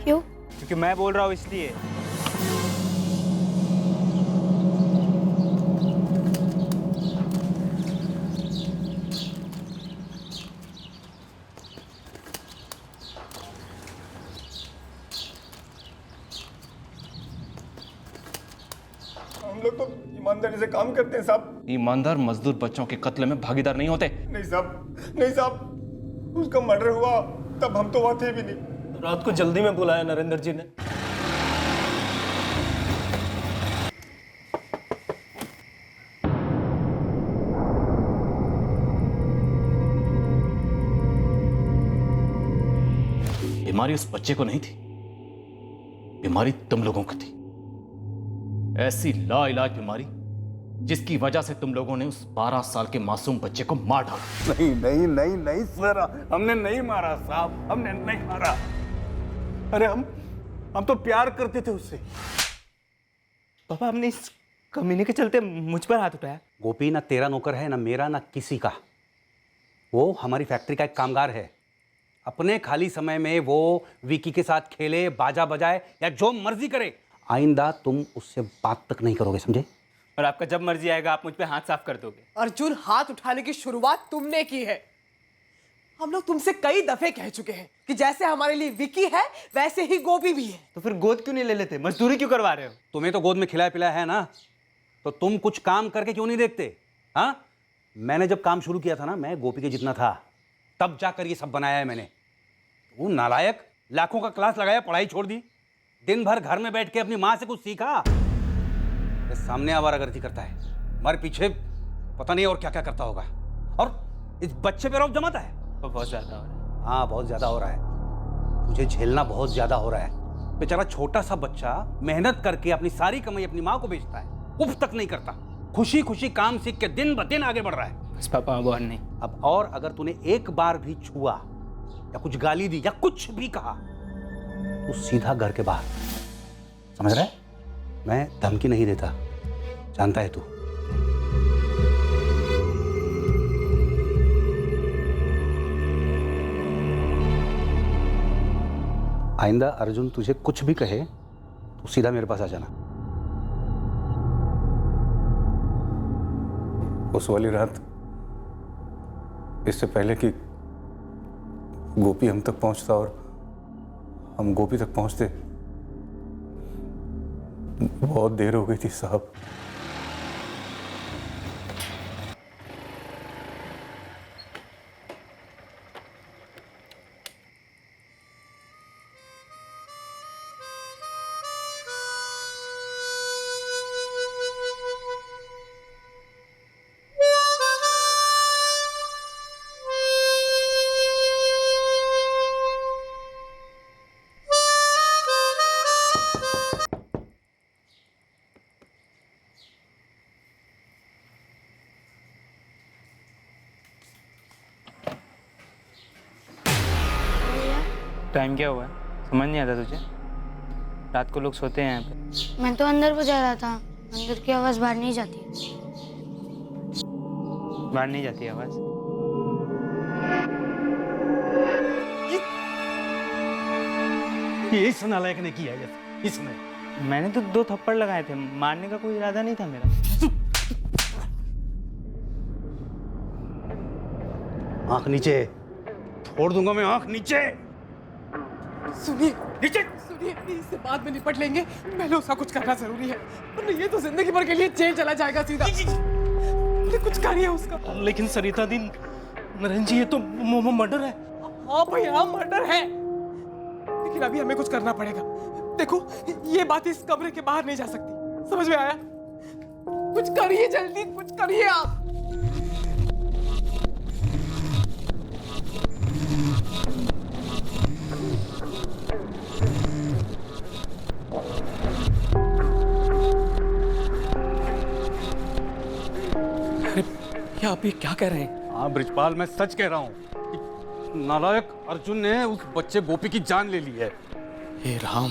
क्यों? क्योंकि मैं बोल रहा हूँ इसलिए। हम लोग तो ईमानदारी से काम करते हैं साहब। ईमानदार मजदूर बच्चों के कत्ल में भागीदार नहीं होते। नहीं साहब, नहीं साहब, उसका मर्डर हुआ तब हम तो वहां थे भी नहीं। रात को जल्दी में बुलाया नरेंद्र जी ने। बीमारी उस बच्चे को नहीं थी, बीमारी तुम लोगों को थी। ऐसी लाइलाज बीमारी जिसकी वजह से तुम लोगों ने उस 12 साल के मासूम बच्चे को मार डाला। नहीं नहीं नहीं नहीं सर, हमने नहीं मारा साहब, हमने नहीं मारा। अरे हम तो प्यार करते थे उससे। पापा, हमने इस कमीने के चलते मुझ पर हाथ उठाया। गोपी ना तेरा नौकर है, ना मेरा, ना किसी का। वो हमारी फैक्ट्री का एक कामगार है। अपने खाली समय में वो विकी के साथ खेले, बाजा बजाए या जो मर्जी करे। आइंदा तुम उससे बात तक नहीं करोगे, समझे? और आपका जब मर्जी आएगा आप मुझ पे हाथ साफ कर दोगे। अर्जुन, हाथ उठाने की शुरुआत तुमने की है। हम लोग तुमसे कई दफे कह चुके हैं कि जैसे हमारे लिए विकी है वैसे ही गोपी भी है। तो फिर गोद क्यों नहीं ले लेते? मजदूरी क्यों करवा रहे हो? तुम्हें तो गोद में खिलाया पिलाया है ना, तो तुम कुछ काम करके क्यों नहीं देखते? हाँ, मैंने जब काम शुरू किया था ना, मैं गोपी के जितना था, तब जाकर ये सब बनाया है मैंने। वो नालायक लाखों का क्लास लगाया, पढ़ाई छोड़ दी, दिन भर घर में बैठ के अपनी माँ से कुछ सीखा। ये सामने आवारागर्दी करता है, हमारे पीछे पता नहीं और क्या क्या करता होगा, और इस बच्चे पे रौब जमाता है। तो बहुत ज्यादा हो रहा है। हाँ, बहुत ज्यादा हो रहा है, तुझे झेलना बहुत ज्यादा हो रहा है। बेचारा छोटा सा बच्चा मेहनत करके अपनी सारी कमाई अपनी माँ को बेचता है, उफ तक नहीं करता, खुशी खुशी काम सीख के दिन ब दिन आगे बढ़ रहा है। बस पापा, अब और नहीं। अब और अगर तूने एक बार भी छुआ या कुछ गाली दी या कुछ भी कहा तो सीधा घर के बाहर, समझ रहा है? मैं धमकी नहीं देता, जानता है तू। आइंदा अर्जुन तुझे कुछ भी कहे तो सीधा मेरे पास आ जाना। उस वाली रात, इससे पहले कि गोपी हम तक पहुंचता और हम गोपी तक पहुंचते, बहुत देर हो गई थी साहब। टाइम क्या हुआ है समझ नहीं आता तुझे? रात को लोग सोते हैं यहाँ पे। मैं तो अंदर को जा रहा था, अंदर की आवाज बाहर नहीं जाती। बाहर नहीं जाती आवाज? ये इस नालायक ने किया है, इसने। मैंने तो 2 थप्पड़ लगाए थे, मारने का कोई इरादा नहीं था मेरा। आंख नीचे, छोड़ दूंगा मैं आंख नीचे। सुनिए नीचे, सुनिए इससे बाद में निपट लेंगे, पहले उसका कुछ करना जरूरी है, वरना ये तो जिंदगी भर के लिए जेल चला जाएगा सीधा। कुछ करिए उसका। लेकिन सरिता दी, नरेंद्र जी ये तो मर्डर है। हाँ भैया मर्डर है, लेकिन अभी हमें कुछ करना पड़ेगा। देखो ये बात इस कमरे के बाहर नहीं जा सकती, समझ में आया? कुछ करिए जल्दी, कुछ करिए आप। अरे आप ये क्या कह रहे हैं? हाँ ब्रिजपाल, मैं सच कह रहा हूँ। नालायक अर्जुन ने उस बच्चे गोपी की जान ले ली है। हे राम,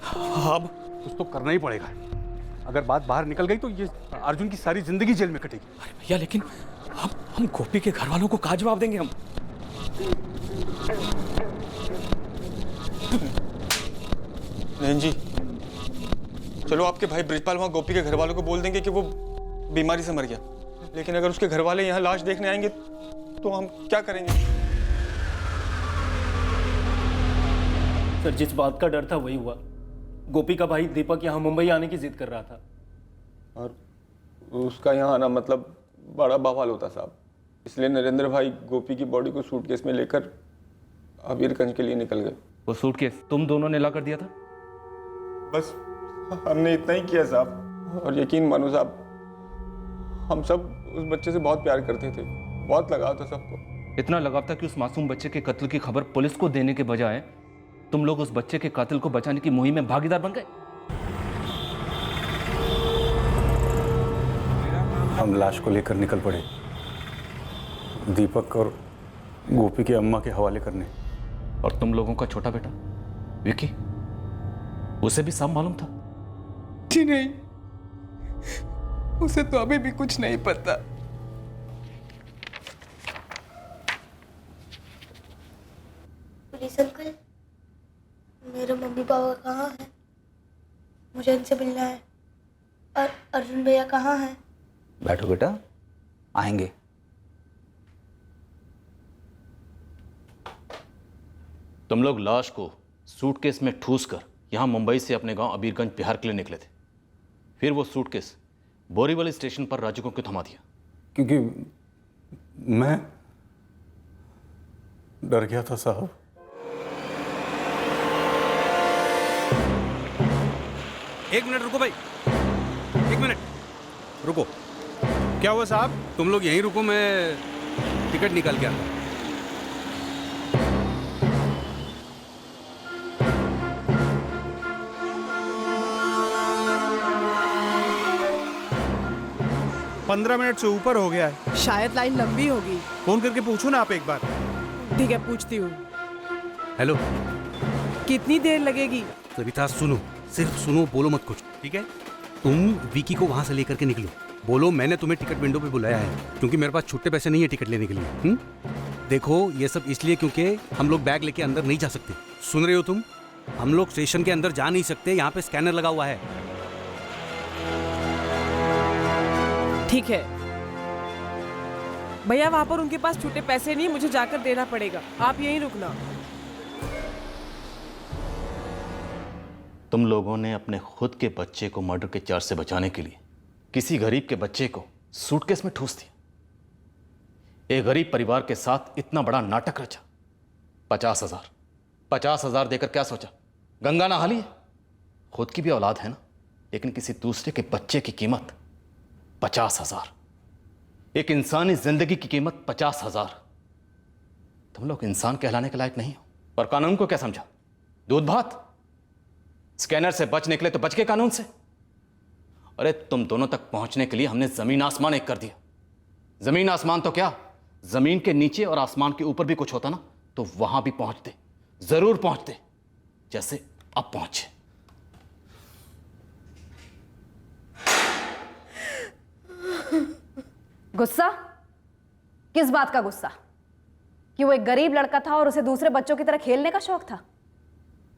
अब कुछ तो करना ही पड़ेगा। अगर बात बाहर निकल गई तो ये अर्जुन की सारी जिंदगी जेल में कटेगी। अरे भैया, लेकिन अब हम गोपी के घर वालों को क्या जवाब देंगे हम? नरेंद्र जी, चलो आपके भाई ब्रिजपाल वहाँ गोपी के घर वालों को बोल देंगे कि वो बीमारी से मर गया, लेकिन अगर उसके घर वाले यहाँ लाश देखने आएंगे तो हम क्या करेंगे? सर, जिस बात का डर था वही हुआ। गोपी का भाई दीपक यहाँ मुंबई आने की जिद कर रहा था, और उसका यहाँ आना मतलब बड़ा बवाल होता साहब। इसलिए नरेंद्र भाई गोपी की बॉडी को सूटकेस में लेकर अबीरगंज के लिए निकल गए। वो सूटकेस तुम दोनों ने ला कर दिया था? बस हमने इतना ही किया साहब, और यकीन मानो साहब, हम सब उस बच्चे से बहुत प्यार करते थे, बहुत लगाव था सबको। इतना लगाव था कि उस मासूम बच्चे के कत्ल की खबर पुलिस को देने के बजाय तुम लोग उस बच्चे के कातिल को बचाने की मुहिम में भागीदार बन गए। हम लाश को लेकर निकल पड़े, दीपक और गोपी की अम्मा के हवाले करने। और तुम लोगों का छोटा बेटा विकी, उसे भी सब मालूम था? जी नहीं, उसे तो अभी भी कुछ नहीं पता। पुलिस अंकल, मेरे मम्मी पापा कहाँ हैं? मुझे इनसे मिलना है। और अर्जुन भैया कहाँ हैं? बैठो बेटा, आएंगे। तुम लोग लाश को सूटकेस में ठूस कर यहाँ मुंबई से अपने गांव अबीरगंज बिहार के लिए निकले थे। फिर वो सूटकेस बोरीवली स्टेशन पर राजू को क्यों थमा दिया? क्योंकि मैं डर गया था साहब। एक मिनट रुको भाई, 1 मिनट रुको। क्या हुआ साहब? तुम लोग यहीं रुको, मैं टिकट निकाल के आता हूं। पंद्रह मिनट से ऊपर हो गया है। शायद लाइन लंबी होगी। फोन करके पूछो ना आप एक बार। ठीक है, पूछती हूँ। हेलो, कितनी देर लगेगी? सविता सुनो, सिर्फ सुनो, बोलो मत कुछ, ठीक है? तुम विकी को वहां से लेकर के निकलो। बोलो मैंने तुम्हें टिकट विंडो पे बुलाया है, क्योंकि मेरे पास छुट्टे पैसे नहीं है टिकट लेने के लिए। देखो ये सब इसलिए क्योंकि हम लोग बैग लेके अंदर नहीं जा सकते। सुन रहे हो तुम? हम लोग स्टेशन के अंदर जा नहीं सकते, यहाँ पे स्कैनर लगा हुआ है। ठीक है भैया, वहां पर उनके पास छूटे पैसे नहीं, मुझे जाकर देना पड़ेगा। आप यहीं रुकना। तुम लोगों ने अपने खुद के बच्चे को मर्डर के चार्ज से बचाने के लिए किसी गरीब के बच्चे को सूटकेस में ठूस दिया। एक गरीब परिवार के साथ इतना बड़ा नाटक रचा। 50,000 देकर क्या सोचा? गंगा नहा ली? खुद की भी औलाद है ना, लेकिन किसी दूसरे के बच्चे की कीमत 50,000। एक इंसानी जिंदगी की कीमत 50,000। तुम लोग इंसान कहलाने के लायक नहीं हो। और कानून को क्या समझा? दूध भात। स्कैनर से बच निकले तो बच के कानून से। अरे तुम दोनों तक पहुंचने के लिए हमने जमीन आसमान एक कर दिया। जमीन आसमान तो क्या, जमीन के नीचे और आसमान के ऊपर भी कुछ होता ना तो वहां भी पहुंचते। जरूर पहुंचते, जैसे अब पहुंचे। गुस्सा? किस बात का गुस्सा? कि वो एक गरीब लड़का था और उसे दूसरे बच्चों की तरह खेलने का शौक था?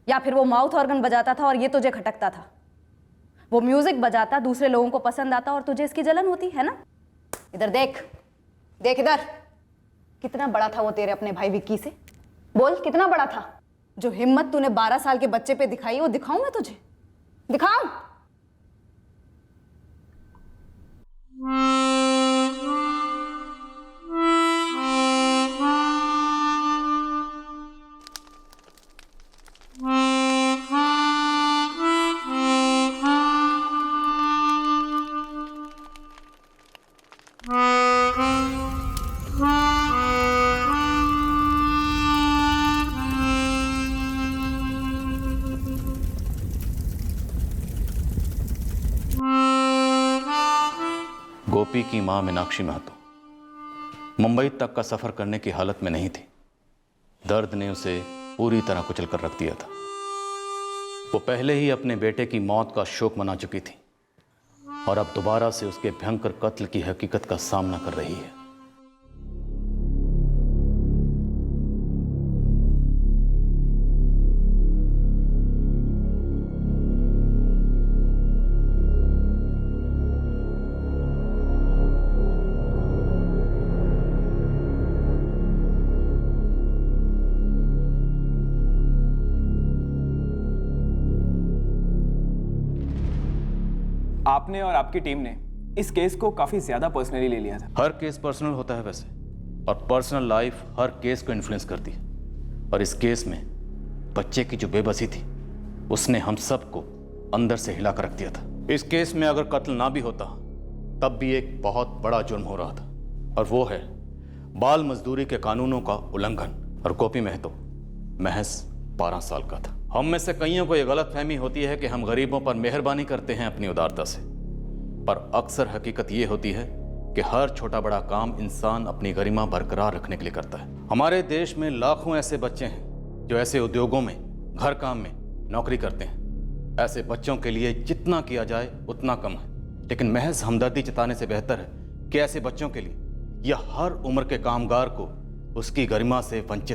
या फिर वो माउथ ऑर्गन बजाता था और ये तुझे खटकता था? वो म्यूजिक बजाता, दूसरे लोगों को पसंद आता और तुझे इसकी जलन होती है ना? इधर देख, देख इधर। कितना बड़ा था वो तेरे अपने भाई विक्की से? बोल, कितना बड़ा था? जो हिम्मत तूने 12 साल के बच्चे पे दिखाई, वो दिखाऊं मैं तुझे? दिखाऊं? गोपी की मां मीनाक्षी महतो मुंबई तक का सफर करने की हालत में नहीं थी। दर्द ने उसे पूरी तरह कुचल कर रख दिया था। वो पहले ही अपने बेटे की मौत का शोक मना चुकी थी और अब दोबारा से उसके भयंकर कत्ल की हकीकत का सामना कर रही है। आपने और आपकी टीम ने इस केस को काफी ज्यादा पर्सनली ले लिया था। हर केस पर्सनल होता है वैसे, और पर्सनल लाइफ हर केस को इन्फ्लुएंस करती है। और इस केस में बच्चे की जो बेबसी थी उसने हम सबको अंदर से हिला कर रख दिया था। इस केस में अगर कत्ल ना भी होता तब भी एक बहुत बड़ा जुर्म हो रहा था, और वो है बाल मजदूरी के कानूनों का उल्लंघन। और गोपी महतो महज 12 साल का था। हम में से कईयों को यह गलतफहमी होती है कि हम गरीबों पर मेहरबानी करते हैं अपनी उदारता से, पर अक्सर हकीकत यह होती है कि हर छोटा बड़ा काम इंसान अपनी गरिमा बरकरार रखने के लिए करता है। हमारे देश में लाखों ऐसे बच्चे हैं जो ऐसे उद्योगों में, घर काम में नौकरी करते हैं। ऐसे बच्चों के लिए जितना किया जाए उतना कम है, लेकिन महज हमदर्दी जताने से बेहतर है कि ऐसे बच्चों के लिए या हर उम्र के कामगार को उसकी गरिमा से वंचित